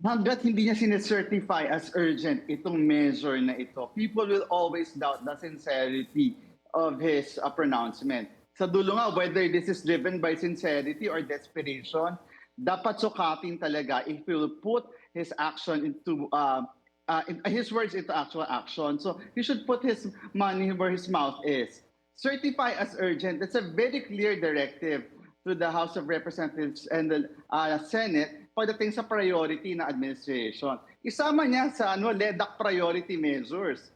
Hangga't hindi niya sine-certify as urgent itong measure na ito, people will always doubt the sincerity of his pronouncement. Sa dulo nga, whether this is driven by sincerity or desperation, dapat sukatin talaga if he will put his action into his words into actual action. So he should put his money where his mouth is. Certify as urgent. That's a very clear directive to the House of Representatives and the Senate pagdating sa priority na administration. Isama niya sa LEDAC priority measures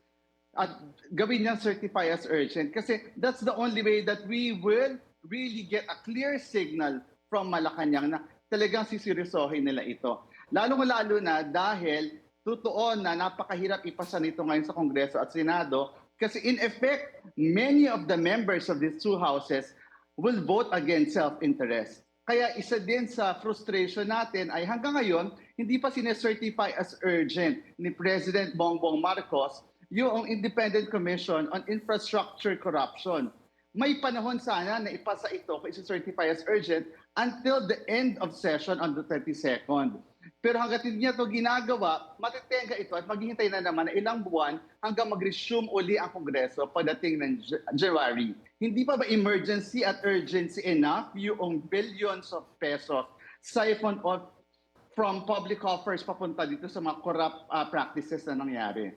at gawin niyang certify as urgent kasi that's the only way that we will really get a clear signal from Malacanang na talagang siseryosohin nila ito. Lalong-lalo na dahil totoo na napakahirap ipasa nito ngayon sa Kongreso at Senado kasi in effect, many of the members of these two houses will vote against self-interest. Kaya isa din sa frustration natin ay hanggang ngayon, hindi pa sinecertify as urgent ni President Bongbong Marcos yung Independent Commission on Infrastructure Corruption. May panahon sana na ipasa ito kung isi-certify as urgent until the end of session on the 32nd. Pero hanggat hindi niya ito ginagawa, matitenga ito at maghihintay na naman na ilang buwan hanggang mag-resume uli ang Kongreso pagdating ng January. Hindi pa ba emergency at urgency enough yung billions of pesos siphoned off from public coffers papunta dito sa mga corrupt practices na nangyari?